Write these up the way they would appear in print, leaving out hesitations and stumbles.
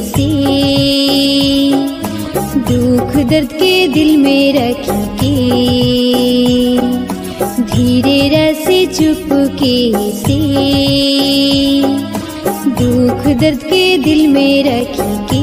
से, दुख दर्द के दिल में रख के, धीरे रसे चुपके से, दुख दर्द के दिल में रख के।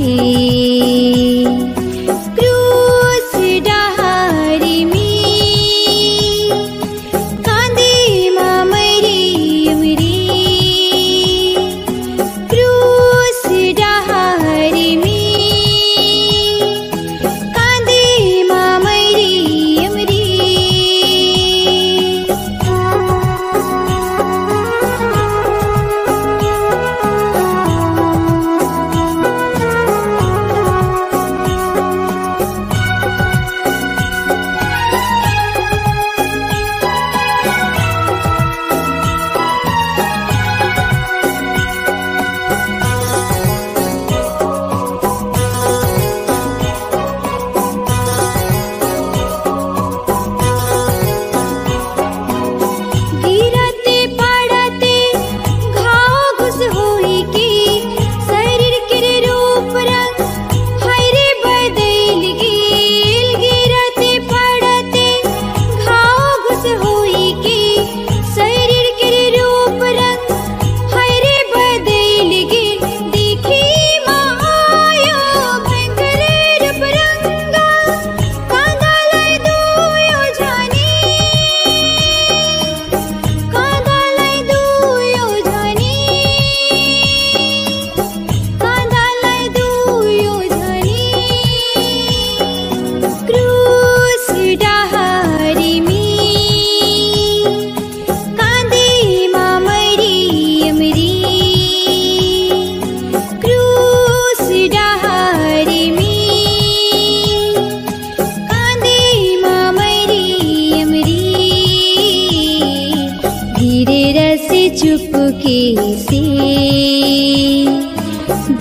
चुपके से,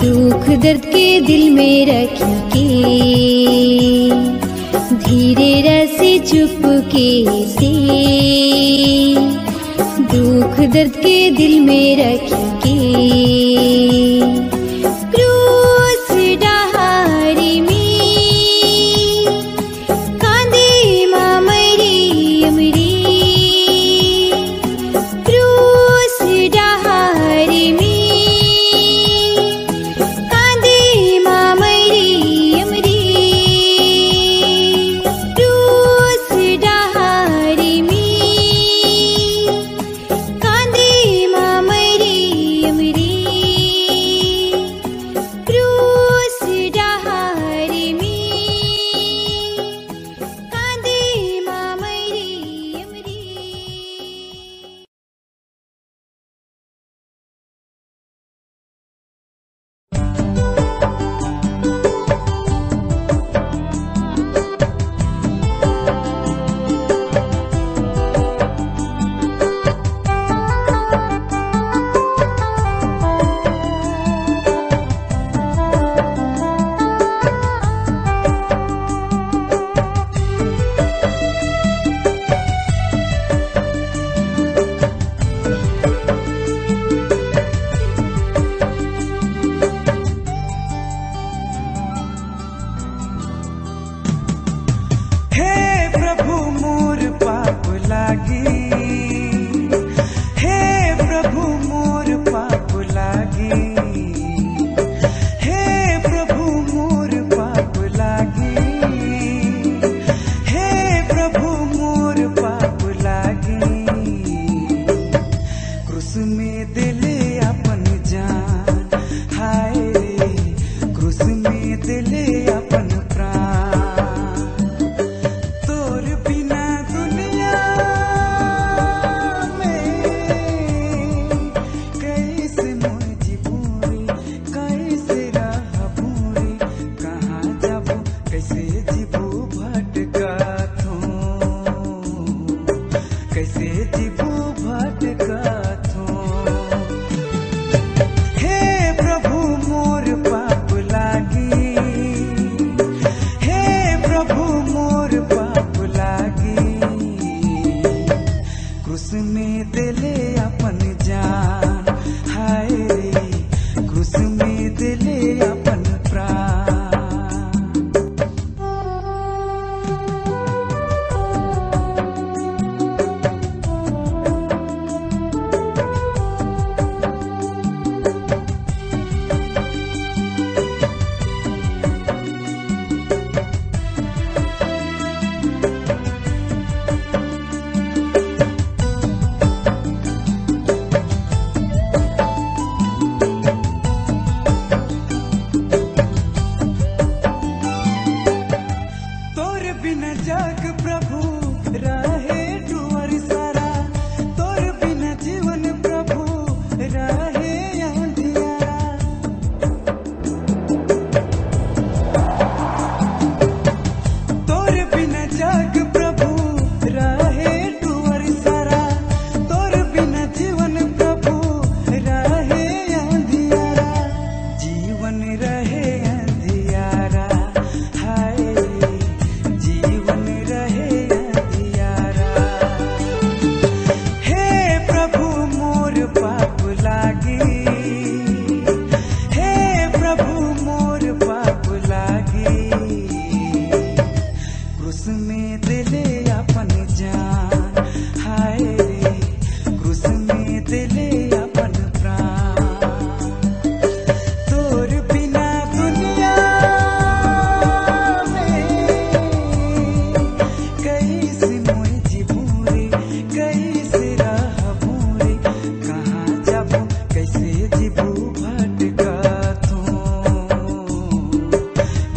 दुख दर्द के दिल में रख के, धीरे रसे चुपके से, दुख दर्द के दिल में रख के।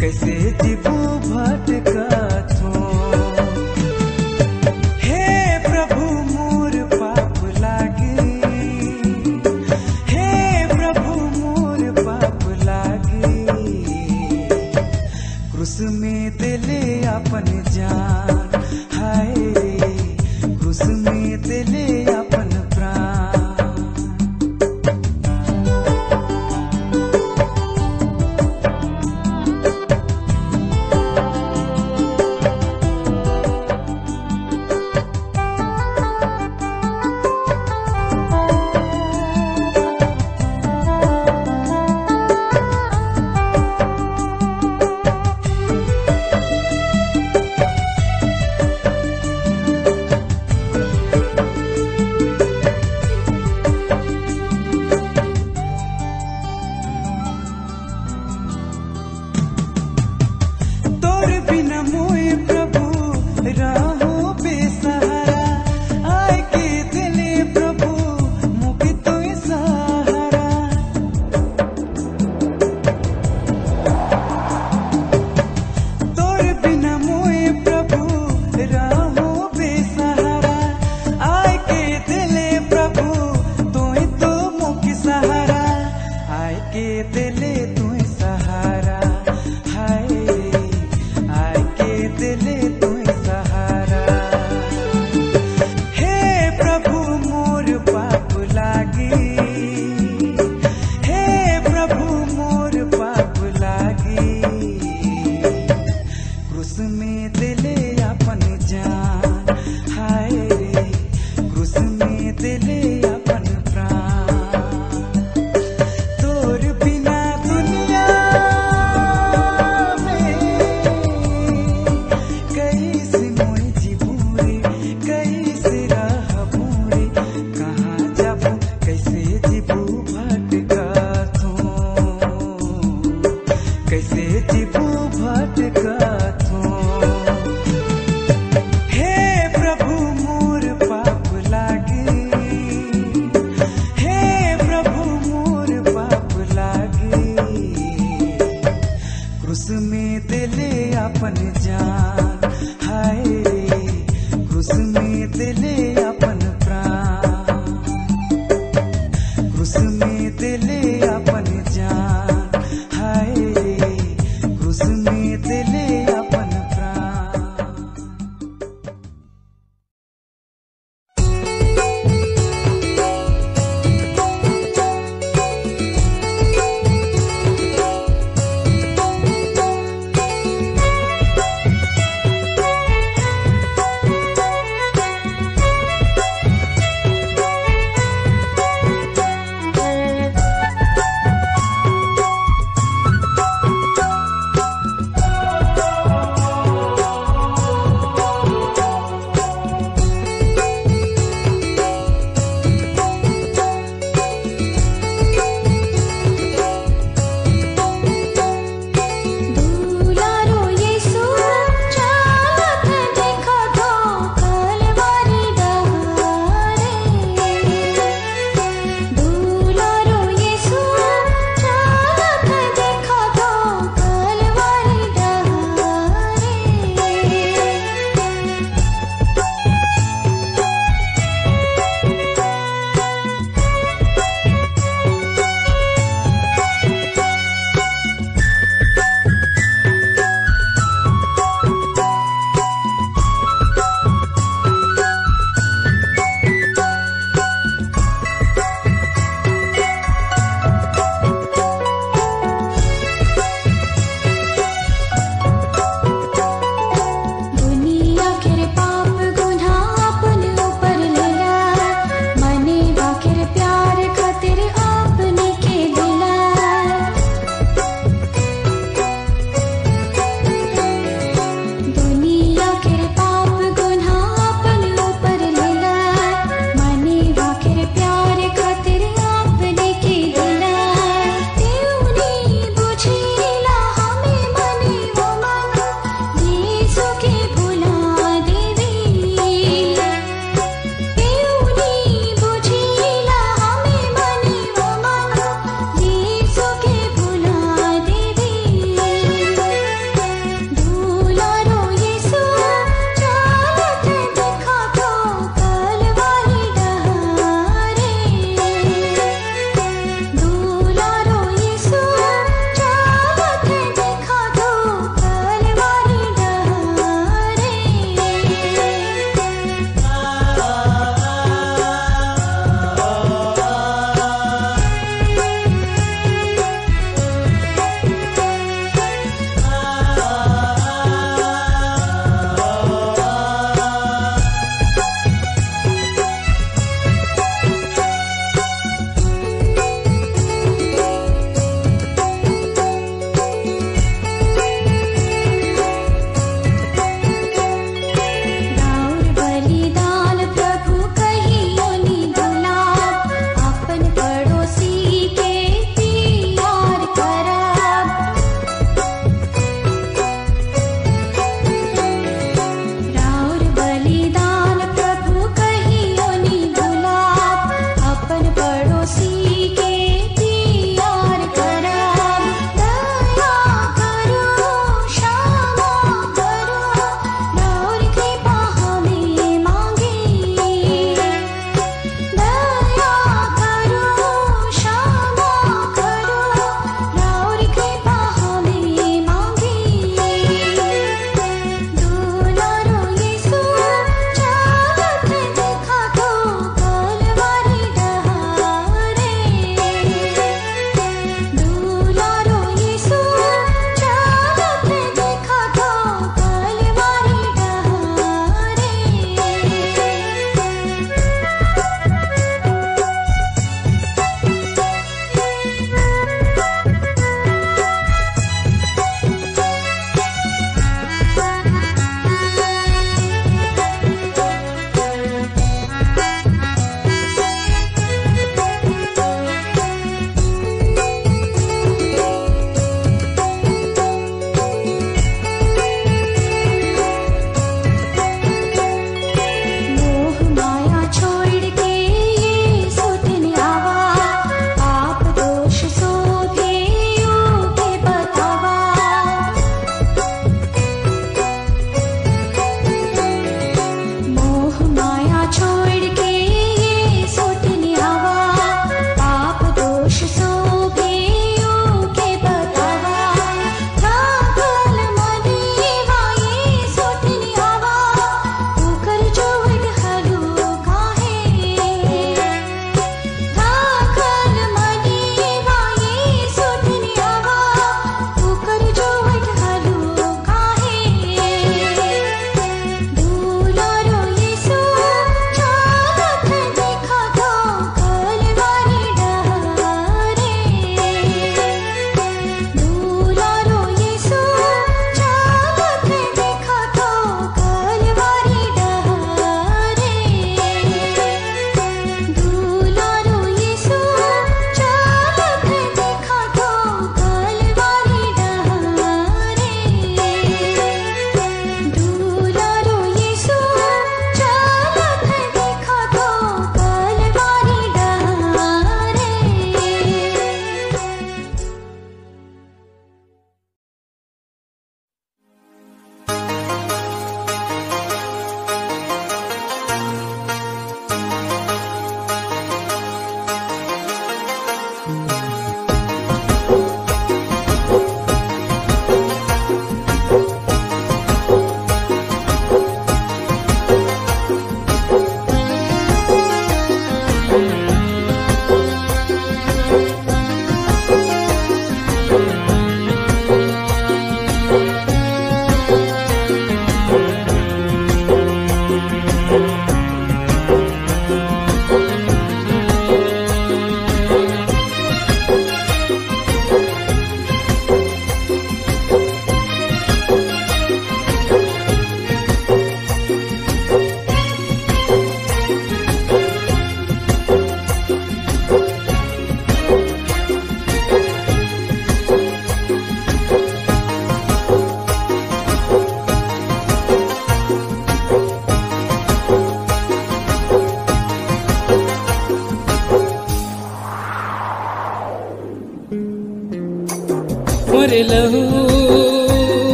कैसे जीवू भटका थो। हे प्रभु मोर पाप लागे, हे प्रभु मोर पाप लागे, क्रूस में दिले अपन जान, हाय क्रूस में दिले अपन प्राण।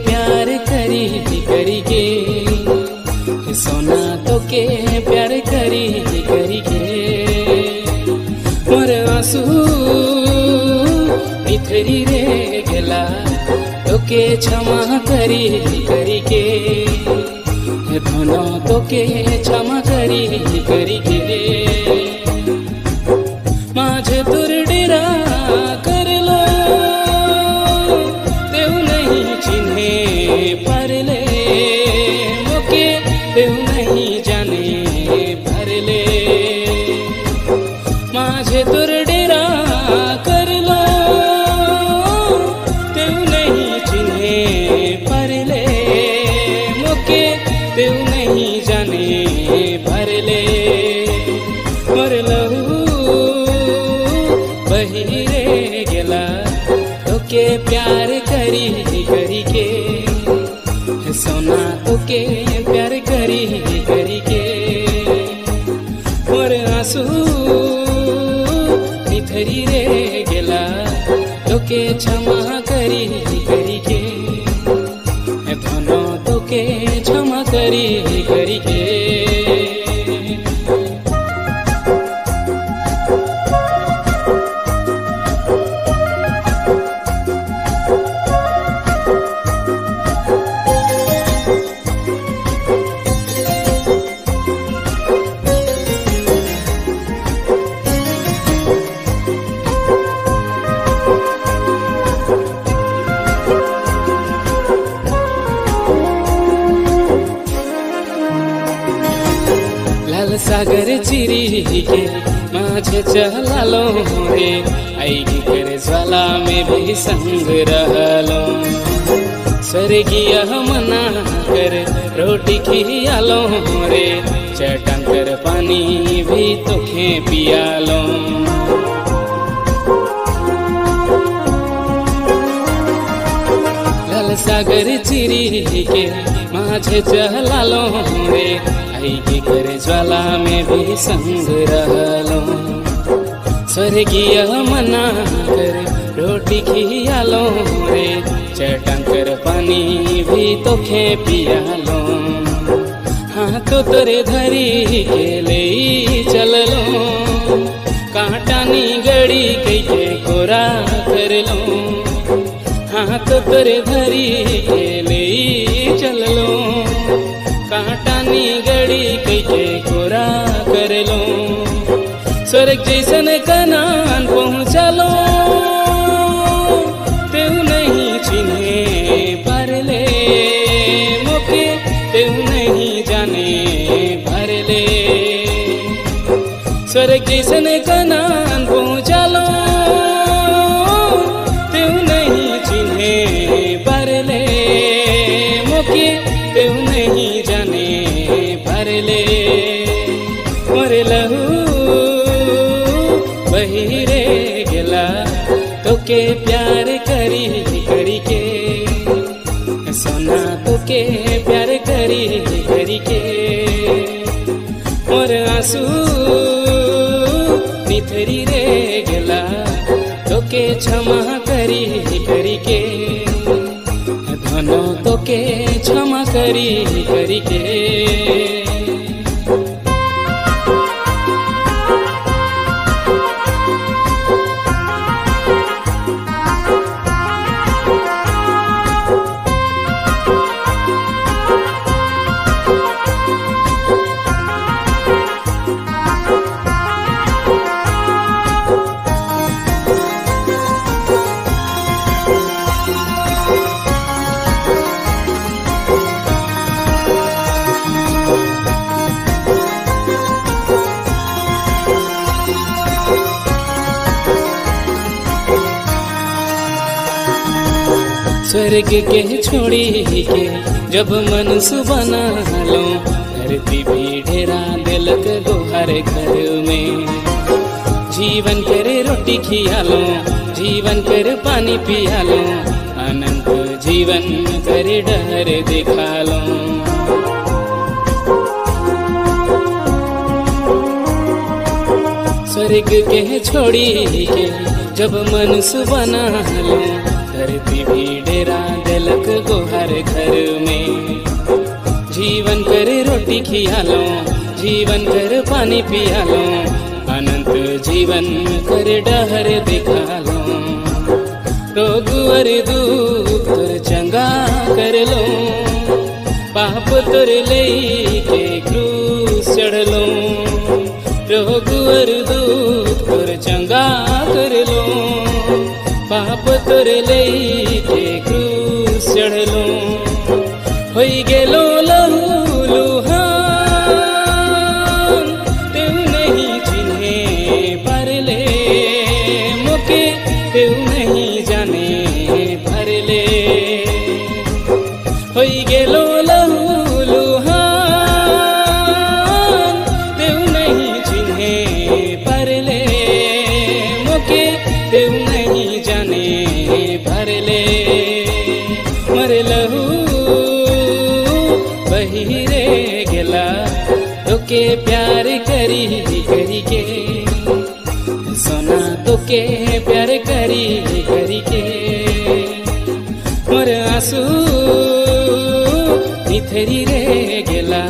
प्यार करी के सोना तो के प्यार करी के मोर आंसू निथरी रे गेला तो के क्षमा करी के धनो तो के क्षमा करी के माझे तुर डेरा कर लो देव नहीं चिन्हे पर ले मोके देव नहीं जाने भर ले माझे तुर डेरा कर लो देव नहीं चिन्हे पर ले मोके देव नहीं जाने भर ले मोर लहू बही रे गेला तो के प्यार करी के सोना तो के प्यार करी के मोर आंसू निथरी रे गेला तो के क्षमा करी के धनो तो के क्षमा करी के सागर चिरी के माझे चहलालो रे आई कर ज्वाला में भी संग रहलो स्वर्गीय मना कर रोटी खियालो रे चटन कर पानी भी तोखे पियालो लाल सागर चिरी के माझे चहलालो रे आई कर ज्वाला में भी संग रहलो स्वर्गीय मना कर रोटी खियालो रे चटन कर पानी भी तोखे पियालो हाँ तो तोरे धरी के ले चललो कांटानी गड़ी कई के कोरा कर लो हाँ तो तोरे धरी के ले चललो कांटानी गड़ी कई के कोरा कर लो स्वर्ग जैसन कनान पहुँचलो तेऊ नहीं चिन्हे पर ले मोके तेऊ नहीं जाने भर ले स्वर्ग जैसन कनान पहुँचलो तेऊ नहीं चिन्हे पर ले मोके तेऊ नहीं जाने भर ले मोर लहू बही रे गेला तो के प्यार करी के सोना तो के प्यार करी के मोर आंसू निथरी रे गेला तो के क्षमा करी के धनो तो के क्षमा करी के स्वर्ग के छोड़ी के जब मन सुबना लो धरती भी ढेरा दिलक दोहर घर में जीवन करे रोटी खियालो जीवन कर पानी पियालो अनंत जीवन करे डर दिखालो स्वर्ग के छोड़ी के जब मनुष्य बना लो, धरती भी डेरा देलक गोहर घर में। जीवन कर रोटी खिया लो, जीवन कर पानी पिया लो, अनंत जीवन कर डहर दिखा लो। रोग और दुख तुर चंगा कर लो, पाप तुर ले के क्रूस चढ़ लो। रोग और दुख तुर चंगा कर लो, पाप तुर ले के क्रूस चढ़ लो। होई गेलो लहू लुहान, तेऊ नहीं चिन्हे पर ले मुके, तेऊ नहीं जाने भर ले। होई गेलो लहू लुहान, तेऊ नहीं चिन्हे पर ले मुके, तेऊ नहीं जाने भर ले। मर लहू बहिरे गेला, तोके प्यार करी करी के, सोना तोके प्यार करी करी के। मोर आंसू निथरी रे गेला,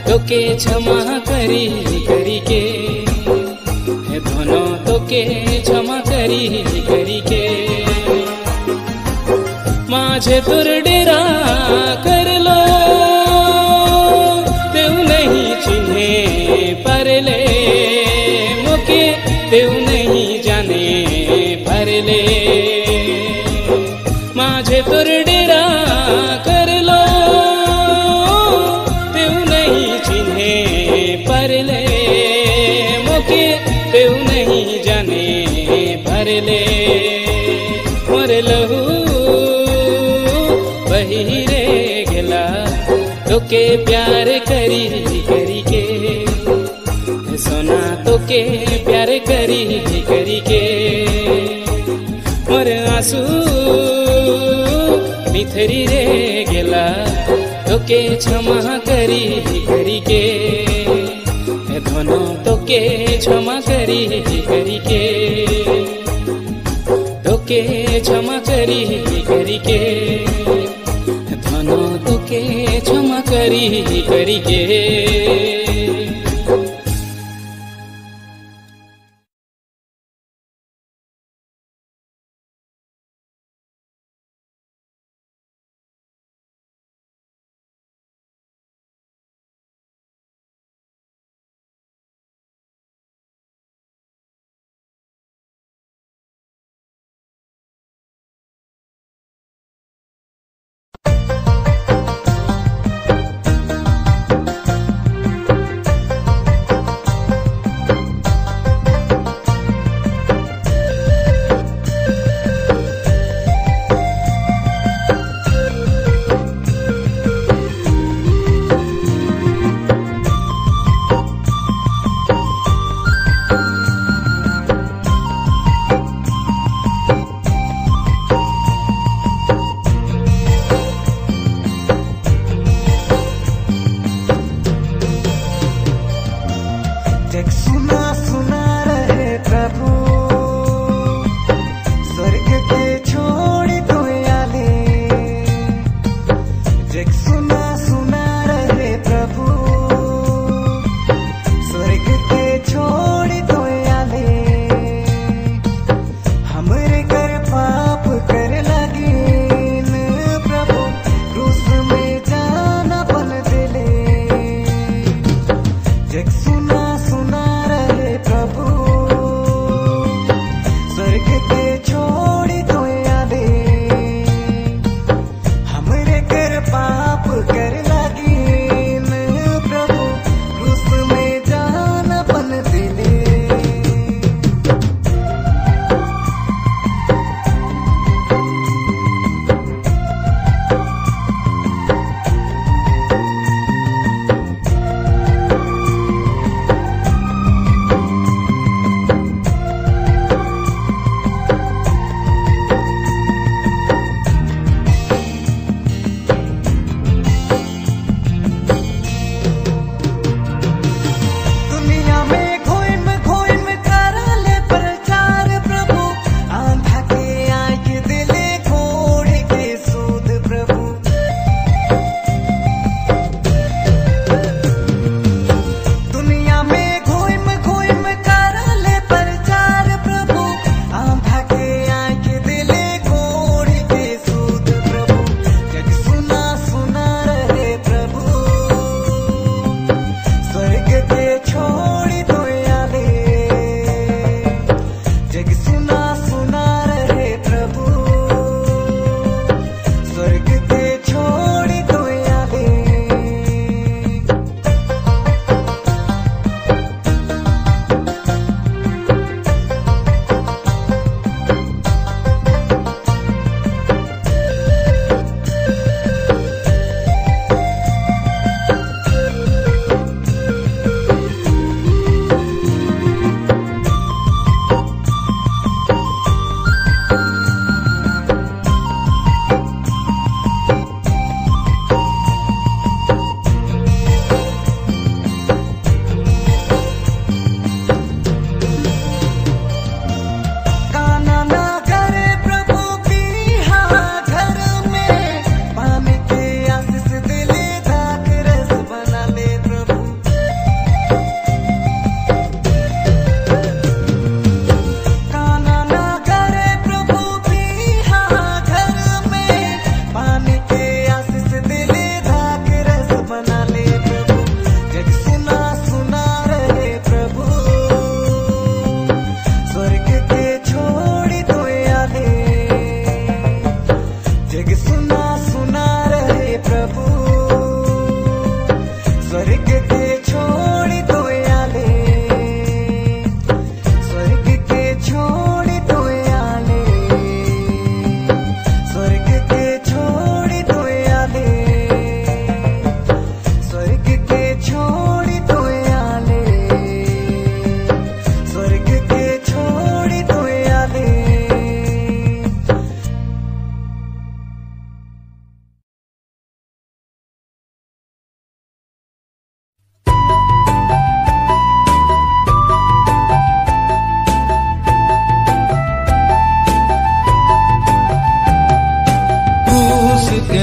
तोके क्षमा करी करी के, धनो तोके क्षमा करी करी के। माझे तुर डेरा कर लो, तेऊ नहीं चिन्हे पर ले मुके, तेऊ नहीं जाने पर ले। माझे तुर डेरा कर लो, तेऊ नहीं चिन्हे पर ले मुके, तेऊ नहीं जाने पर ले। मोर लहू बहिरे गेला, तोके प्यार करी करी के, सोना तोके प्यार करी करी के। मोर आंसू बिथरी रे गेला, तोके क्षमा करी करी के, धनो तोके क्षमा करी करी के, तोके क्षमा करी करी के, धनो तोके क्षमा करी करी के।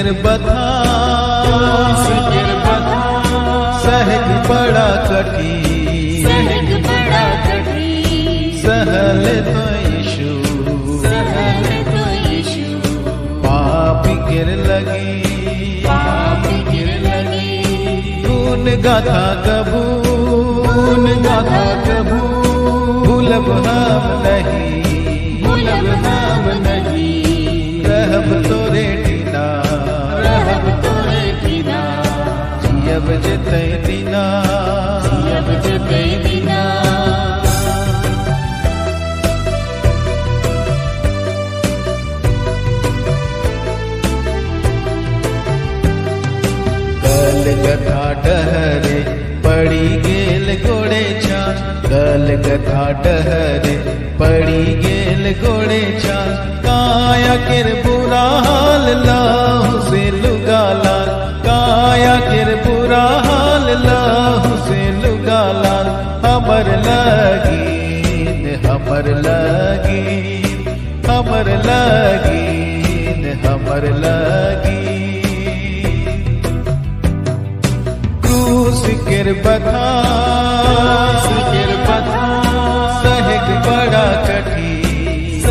गिर बथा सहग बड़ा कठिन सहल तो यीशु पाप गिर लगी गुण गाथा कबू भूलब हम नहीं रहब तोरे टीना जियब जते दीना कल गथा डहरे पड़ी गेल गोड़े छान कल गथा डहरे पड़ी गेल गोड़े छान काया किर बुरा हाल लाहु से लुगालाल काया किर बुरा हाल लाहु से लुगालाल हमर लगीन क्रूस किर बथा सहग बड़ा कठिन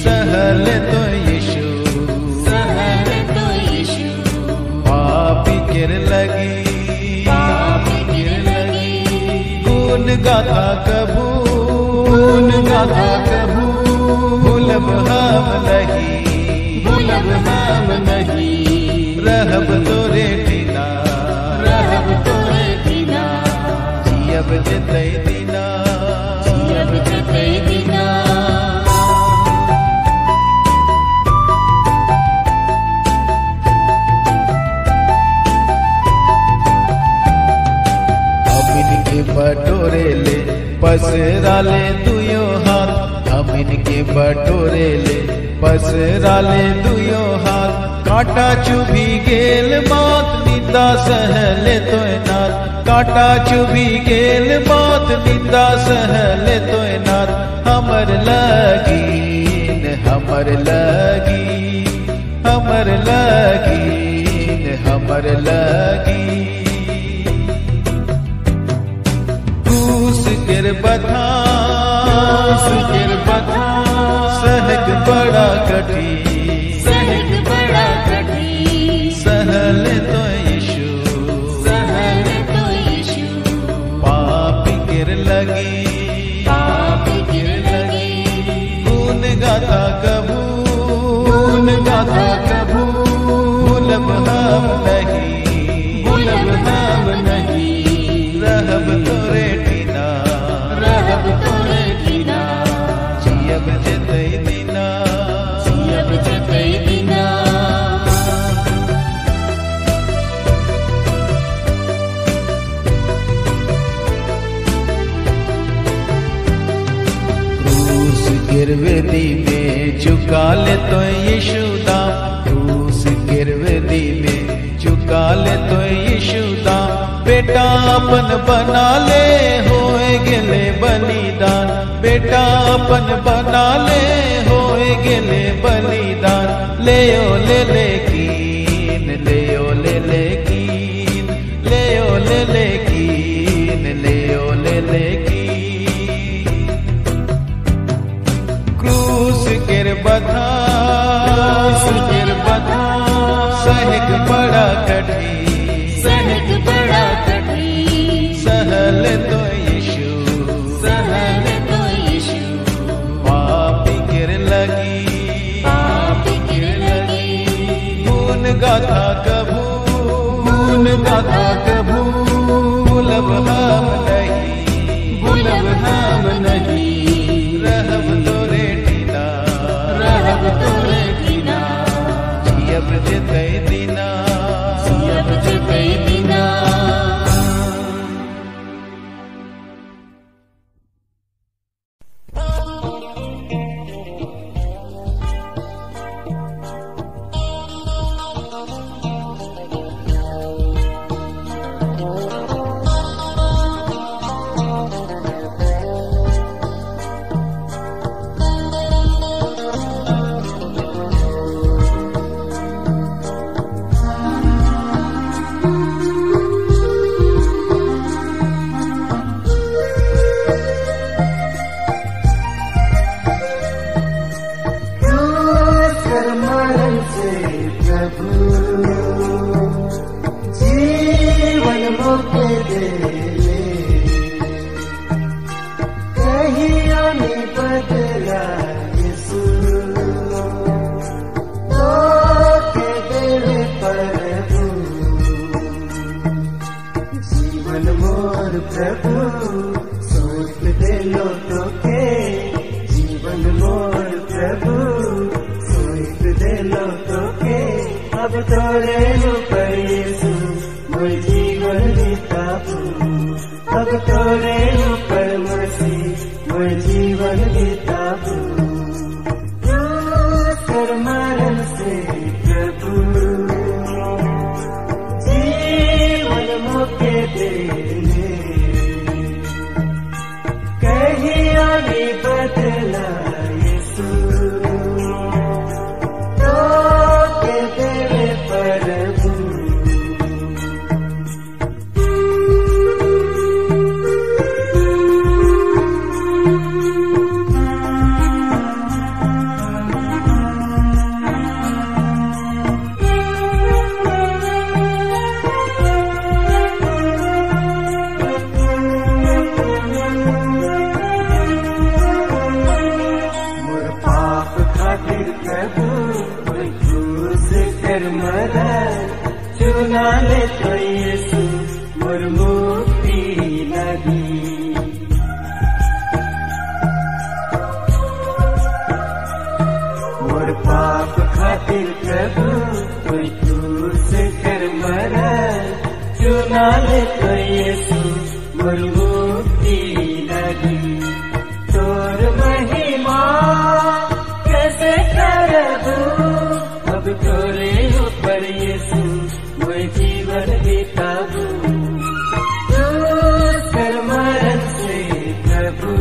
सहल तो यीशु पापी किर लगी गुण गाथा कबू भूलब हम नहीं रहब तोरे टीना जियब जते दीना अमिन के बटोरे ले पसरा ले दुयो हाथ अमिन के बटोरे ले पसरा ले दुयो हाथ काटा चुभी गेल बात निंदा सहले तो नाथ काटा चुभी गेल बात निंदा सहले तो नाथ हमर लगीन क्रूस गिर बथा सहग बड़ा कठिन सहल तो यीशु पापी गिर लगी गुण गाथा कबू भूलब हम नहीं रहब तोरे टीना जियब जते दीना गिरवेदी में चुका ले तो यीशु दाम क्रूस गिरवेदी में चुका ले तो यीशु दाम बेटा अपन बना ले होए गेले बलिदान बेटा अपन बना ले होए गेले बलिदान ले लेकीन क्रूस गिर बथा सहग बड़ा कठिन सहल तो यीशु पापी गिर लगी गुण गाथा कबू भूलब हम नहीं रहब तोरे टीना अब तोरे ऊपर यीशु मोर जीवन बिताबू, अब तोरे ऊपर मसीह मोर जीवन बिताबू। कर मरण से प्रभु जीवन मौके देने, कहीं आगे बदला यीशु तो के देवे प्रभु। चुना ले तो यीशु मोर मुक्ति लगी, मोर पाप खातिर प्रभु कोई क्रूस कर मरा। चुना ले तो यीशु मोर मुक्ति लगी, तोर महिमा कैसे करबू, अब तोरे ऊपर यीशु मोर जीवन बिताबू। कर मरण से प्रभु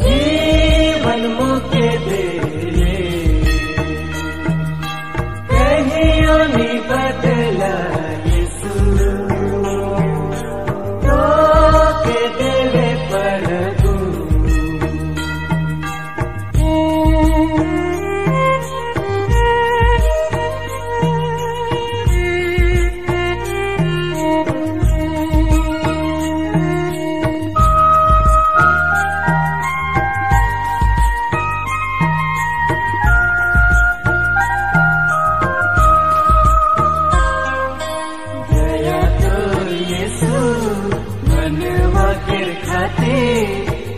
जीवन मुके दे, कहीं नहीं बदला यीशु तो के देवे प्रभु।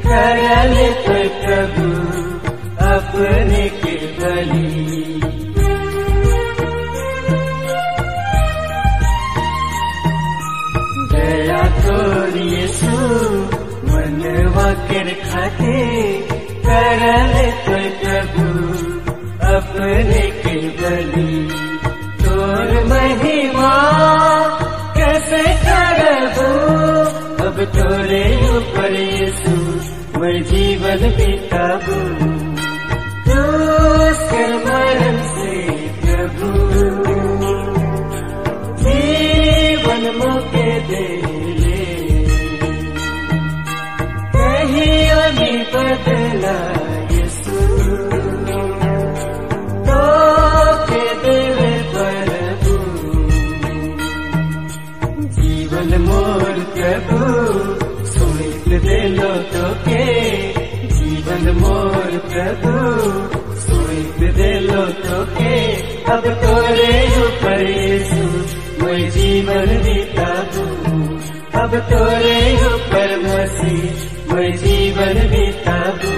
करले तो प्रभु अपने के बलि, दया तोर यीशु मनवा के खाते। करले तो प्रभु अपने के बलि, तोर महिमा कैसे करबू, अब तोरे ऊपर यीशु मोर जीवन बिताबू। कर मरण से प्रभु जीवन मौके दे, कहीं नहीं बदला यीशु तो के देवे प्रभु। जीवन मोर प्रभु सोच दे लो तो के, जीवन मोर प्रभु सोच दे लो तो के। अब तोरे ऊपर यीशु मोर जीवन बिताबू, अब तोरे ऊपर मसीह मोर जीवन बिताबू।